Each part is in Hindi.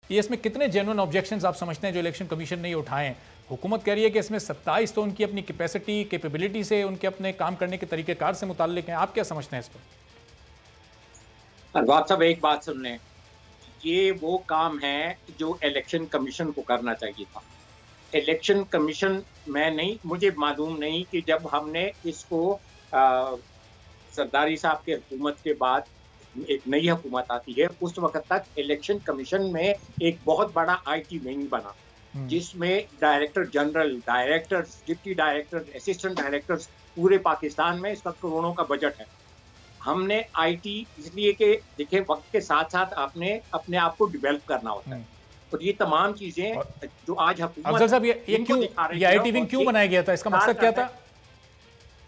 ये इसमें कितने जेन्युइन ऑब्जेक्शंस आप समझते हैं जो इलेक्शन कमीशन ने उठाए हैं? हुकूमत कह रही है कि इसमें 27 तो उनकी अपनी कैपेसिटी कैपेबिलिटी से, उनके अपने काम करने के तरीकेकार से मुताल्लिक हैं। आप क्या समझते हैं इस पर? अरबाब साहब, एक बात सुन लें, ये वो काम है जो इलेक्शन कमीशन को करना चाहिए था। इलेक्शन कमीशन, मैं नहीं, मुझे मालूम नहीं कि जब हमने इसको जरदारी साहब के हुकूमत के बाद एक नई हुकूमत आती है, उस वक्त तक इलेक्शन कमीशन में एक बहुत बड़ा IT विंग बना, जिसमें director general, directors, deputy directors, assistant directors, पूरे पाकिस्तान में इसका करोड़ों का बजट है। हमने IT, इसलिए कि देखिए वक्त के साथ साथ आपने अपने आप को डेवलप करना होता है, और ये तमाम चीजें जो आज हुकूमत, अफजल साहब, ये क्यों, ये IT विंग क्यों बनाया गया था? इसका मकसद क्या था?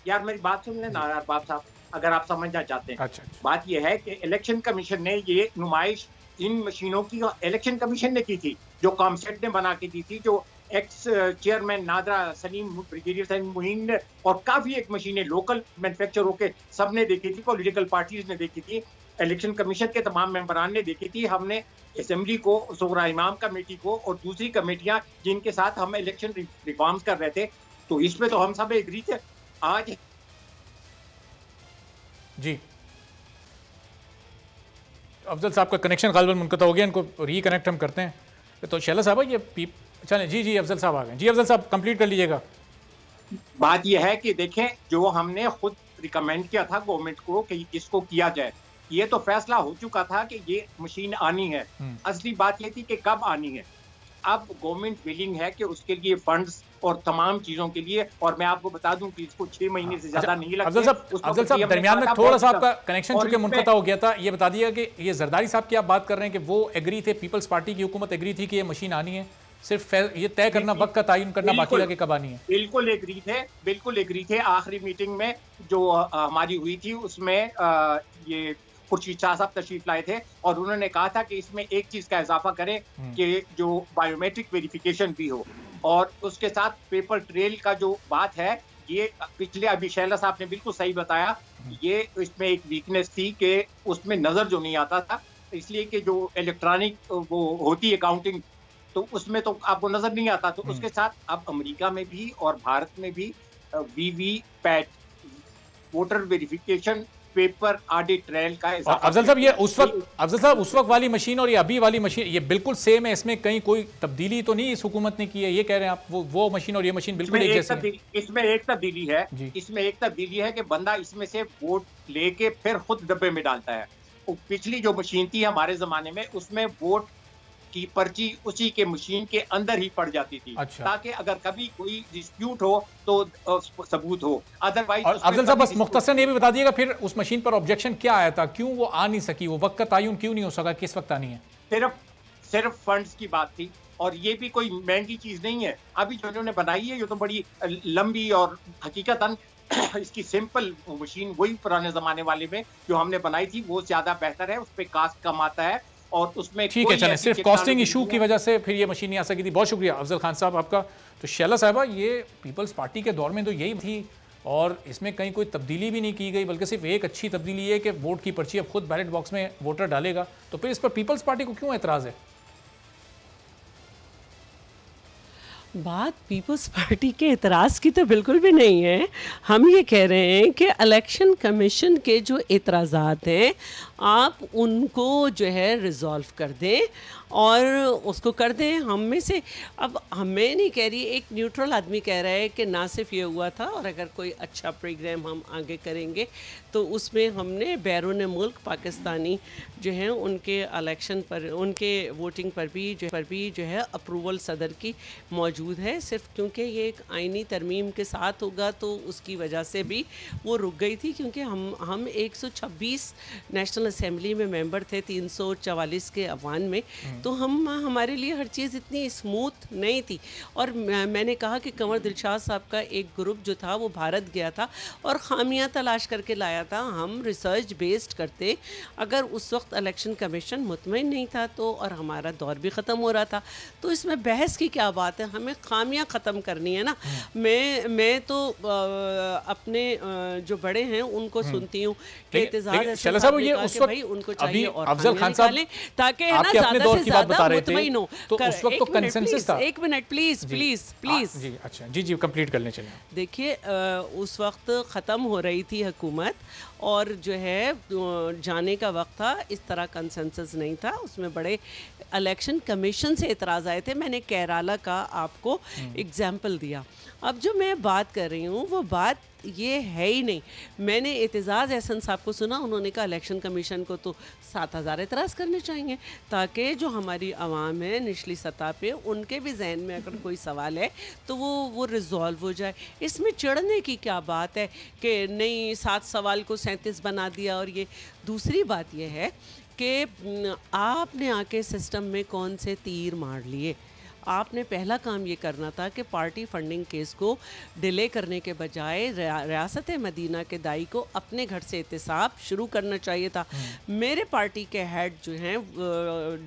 यार मेरी बात सुन लेना अरबाब साहब, अगर आप समझना चाहते हैं। अच्छा। बात यह है कि इलेक्शन कमीशन ने ये नुमाइश इन मशीनों की इलेक्शन कमीशन ने की थी, जो कॉमसेट ने बना के दी थी, जो ex chairman NADRA Salim, brigadier Salim Muhin ने, और काफी एक मशीनें लोकल मैन्युफैक्चररों के सब ने देखी थी, पॉलिटिकल पार्टीज ने देखी थी, इलेक्शन कमीशन के तमाम मेंबरान ने देखी थी। हमने असेंबली को, शुरा इमाम कमेटी को और दूसरी कमेटियां जिनके साथ हम इलेक्शन रिफॉर्म्स कर रहे थे, तो इसमें तो हम सब एग्री थे। आज जी अफजल साहब का कनेक्शन गालिबन मुनक़ता हो गया, इनको रिकनेक्ट हम करते हैं। तो शैला साहब, ये चलें जी अफजल साहब आ गए। जी अफजल साहब, कंप्लीट कर लीजिएगा। बात यह है कि देखें, जो हमने खुद रिकमेंड किया था गवर्नमेंट को कि इसको किया जाए, ये तो फैसला हो चुका था कि ये मशीन आनी है। असली बात ये थी कि कब आनी है। अब गवर्नमेंट विलिंग है कि उसके लिए फंड्स और तमाम चीजों के लिए, और मैं आपको बता दूं कि इसको 6 महीने से ज्यादा नहीं लगते। अफजल साहब, दरमियान में थोड़ा सा आपका कनेक्शन चूंकि मुनक़ता हो गया था, ये बता दिया कि ये जरदारी साहब की आप बात कर रहे हैं कि वो एग्री थे, पीपल्स पार्टी की हुकूमत एग्री थी कि ये मशीन आनी है, सिर्फ ये तय करना, वक्त का तयन करना बाकी था कि कब आनी है। बिल्कुल एग्री थे, बिल्कुल एग्री थे। आखिरी मीटिंग में जो हमारी हुई थी, उसमें ये खुर्शीद शाह साहब तशरीफ लाए थे, और उन्होंने कहा था कि इसमें एक चीज का इजाफा करें कि जो बायोमेट्रिक वेरिफिकेशन भी हो, और उसके साथ पेपर ट्रेल का जो बात है, ये पिछले, अभी शैला साहब ने बिल्कुल सही बताया, ये इसमें एक वीकनेस थी कि उसमें नजर जो नहीं आता था, इसलिए कि जो इलेक्ट्रॉनिक वो होती है काउंटिंग, तो उसमें तो आपको नजर नहीं आता। तो उसके साथ अब अमेरिका में भी और भारत में भी VVPAT, voter verification paper audit trial का। अफजल साहब, ये उस वक्त वाली मशीन और ये अभी वाली मशीन ये बिल्कुल सेम है, इसमें कहीं कोई तब्दीली तो नहीं इस हुकूमत ने की है, ये कह रहे हैं आप? वो मशीन और ये मशीन बिल्कुल एक जैसी है? इसमें एक तब्दीली है, इसमें एक तब्दीली है कि बंदा इसमें से वोट लेके फिर खुद डब्बे में डालता है। पिछली जो मशीन थी हमारे जमाने में, उसमें वोट की पर्ची उसी के मशीन के अंदर ही पड़ जाती थी। अच्छा। ताकि अगर कभी कोई डिस्प्यूट हो तो सबूत हो, अदरवाइज। अफजल साहब, बस मुख्तसरन ये भी बता दिएगा फिर उस मशीन पर ऑब्जेक्शन क्या आया था, क्यों वो आ नहीं सकी, वो वक्त का तयन क्यों नहीं हो सका, किस वक्त आनी है? सिर्फ फंड्स की बात थी, और ये भी कोई महंगी चीज नहीं है। अभी जो इन्होंने बनाई है, ये तो बड़ी लंबी, और हकीकतन इसकी सिंपल मशीन वही पुराने जमाने वाले में जो हमने बनाई थी वो ज्यादा बेहतर है, उस पर कास्ट कम आता है, और उसमें ठीक है। चलें, सिर्फ कॉस्टिंग इशू की वजह से फिर ये मशीन नहीं आ सकी थी। बहुत शुक्रिया अफजल खान साहब आपका। तो शैला साहबा, ये पीपल्स पार्टी के दौर में तो यही थी, और इसमें कहीं कोई तब्दीली भी नहीं की गई, बल्कि सिर्फ एक अच्छी तब्दीली है कि वोट की पर्ची अब खुद बैलेट बॉक्स में वोटर डालेगा। तो फिर इस पर पीपल्स पार्टी को क्यों एतराज़ है? बात पीपल्स पार्टी के एतराज़ की तो बिल्कुल भी नहीं है। हम ये कह रहे हैं कि इलेक्शन कमीशन के जो एतराज़ात हैं, आप उनको जो है रिज़ॉल्व कर दें और उसको कर दें। हम में से, अब हमें नहीं कह रही, एक न्यूट्रल आदमी कह रहा है कि ना सिर्फ ये हुआ था, और अगर कोई अच्छा प्रोग्राम हम आगे करेंगे तो उसमें हमने बैरून मुल्क पाकिस्तानी जो हैं उनके इलेक्शन पर, उनके वोटिंग पर भी जो है अप्रूवल सदर की मौजूद है। सिर्फ क्योंकि ये एक आइनी तरमीम के साथ होगा तो उसकी वजह से भी वो रुक गई थी, क्योंकि हम 126 नेशनल असेंबली में मेंबर थे 344 के अवान में, तो हमारे लिए हर चीज़ इतनी स्मूथ नहीं थी। और मैंने कहा कि कंवर दिलशाद साहब का एक ग्रुप जो था वो भारत गया था और खामियां तलाश करके लाया था। हम रिसर्च बेस्ड करते, अगर उस वक्त इलेक्शन कमीशन मुतमईन नहीं था तो, और हमारा दौर भी ख़त्म हो रहा था, तो इसमें बहस की क्या बात है, हमें खामियां ख़त्म करनी है ना। मैं तो अपने जो बड़े हैं उनको सुनती हूँ कि शैला साहब, ये उस कि भाई उनको चाहिए और अफजल खान साहब ताकि है ना अपने दौर की बात बता रहे थे, मुतमईन हो। तो उस वक्त तो कंसेंसस था। एक मिनट प्लीज प्लीज प्लीज जी अच्छा जी कंप्लीट कर लें चलिए। देखिए उस वक्त ख़त्म हो रही थी हुकूमत और जो है जाने का वक्त था, इस तरह कंसेंसस नहीं था, उसमें बड़े इलेक्शन कमीशन से एतराज़ आए थे। मैंने केरला का आपको एग्जाम्पल दिया। अब जो मैं बात कर रही हूँ वो बात ये है ही नहीं। मैंने एतजाज़ एहसन साहब को सुना, उन्होंने कहा इलेक्शन कमीशन को तो 7,000 एतराज़ करने चाहिए ताकि जो हमारी आवाम है निचली सतह पे उनके भी जहन में अगर कोई सवाल है तो वो रिजॉल्व हो जाए। इसमें चिढ़ने की क्या बात है कि नहीं 7 सवाल को 37 बना दिया। और ये दूसरी बात ये है कि आपने आके सिस्टम में कौन से तीर मार लिए। आपने पहला काम ये करना था कि पार्टी फंडिंग केस को डिले करने के बजाय रियासत मदीना के दाई को अपने घर से एहतसाब शुरू करना चाहिए था। मेरे पार्टी के हेड जो हैं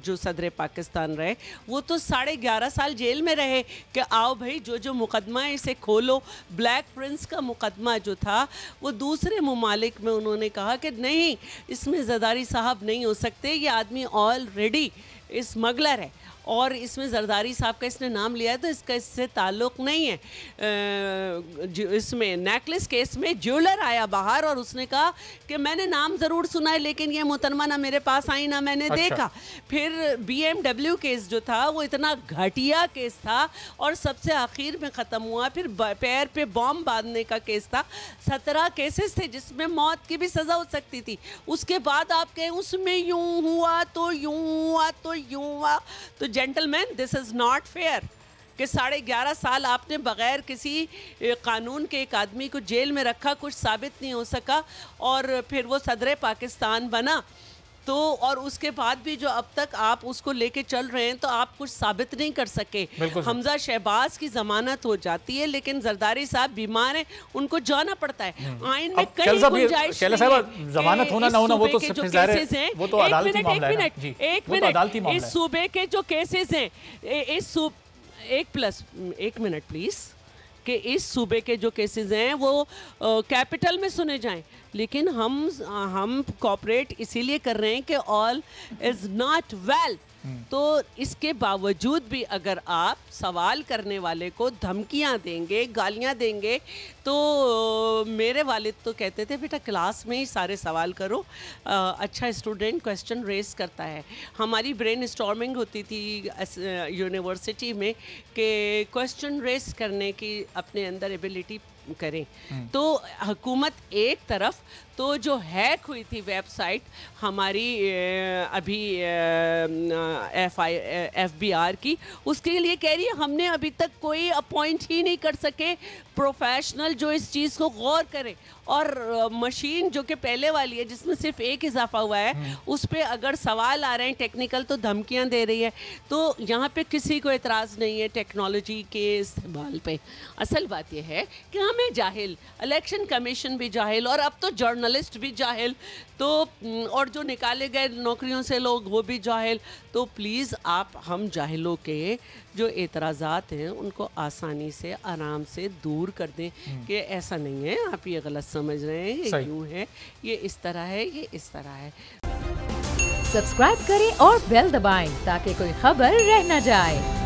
जो सदर पाकिस्तान रहे वो तो 11.5 साल जेल में रहे कि आओ भाई जो मुकदमा है इसे खोलो। ब्लैक प्रिंस का मुकदमा जो था वो दूसरे ममालिक में उन्होंने कहा कि नहीं इसमें ज़रदारी साहब नहीं हो सकते, ये आदमी ऑलरेडी स्मगलर है और इसमें जरदारी साहब का इसने नाम लिया है तो इसका इससे ताल्लुक़ नहीं है। इसमें नेकलेस केस में ज्वेलर आया बाहर और उसने कहा कि मैंने नाम ज़रूर सुना है लेकिन ये मोहतरमा ना मेरे पास आई ना मैंने देखा। फिर BMW केस जो था वो इतना घटिया केस था और सबसे आखिर में ख़त्म हुआ। फिर पैर पे बॉम्ब बांधने का केस था। 17 केसेस थे जिसमें मौत की भी सज़ा हो सकती थी। उसके बाद आप कहें उसमें यूँ हुआ तो यूँ हुआ तो यूँ हुआ। तो gentleman this is not fair कि 11.5 साल आपने बग़ैर किसी कानून के एक आदमी को जेल में रखा, कुछ साबित नहीं हो सका और फिर वो सदर पाकिस्तान बना। तो और उसके बाद भी जो अब तक आप उसको लेके चल रहे हैं तो आप कुछ साबित नहीं कर सके। हमजा शहबाज की जमानत हो जाती है लेकिन जरदारी साहब बीमार हैं, उनको जाना पड़ता है। आइन में कई गुंजाइश नहीं है। जमानत होना ना होना वो तो केसेस हैं। वो तो अदालती मामला है। एक मिनट इस सूबे के जो केसेस हैं एक मिनट प्लीज कि इस सूबे के जो केसेस हैं वो कैपिटल में सुने जाएं, लेकिन हम कॉपरेट इसीलिए कर रहे हैं कि ऑल इज़ नॉट वेल। तो इसके बावजूद भी अगर आप सवाल करने वाले को धमकियां देंगे, गालियां देंगे, तो मेरे वालिद तो कहते थे बेटा क्लास में ही सारे सवाल करो। अच्छा स्टूडेंट क्वेश्चन रेस करता है। हमारी ब्रेन स्टॉर्मिंग होती थी यूनिवर्सिटी में कि क्वेश्चन रेस करने की अपने अंदर एबिलिटी करें। तो हुकूमत एक तरफ तो जो हैक हुई थी वेबसाइट हमारी अभी FBI की, उसके लिए कह रही है हमने अभी तक कोई अपॉइंट ही नहीं कर सके प्रोफेशनल जो इस चीज़ को गौर करे। और मशीन जो कि पहले वाली है जिसमें सिर्फ एक इजाफा हुआ है उस पर अगर सवाल आ रहे हैं टेक्निकल तो धमकियां दे रही है। तो यहाँ पे किसी को एतराज़ नहीं है टेक्नोलॉजी के इस्तेमाल पे। असल बात यह है कि हमें जाहिल, इलेक्शन कमीशन भी जाहिल और अब तो जर्नलिस्ट भी जाहिल, तो और जो निकाले गए नौकरियों से लोग वो भी जाहिल। तो प्लीज़ आप हम जाहिलों के जो एतराज़ात हैं उनको आसानी से आराम से दूर कर दें कि ऐसा नहीं है, आप ये गलत समझ रहे हैं, ये यूँ है, ये इस तरह है, ये इस तरह है। सब्सक्राइब करें और बेल दबाएं ताकि कोई खबर रह न जाए।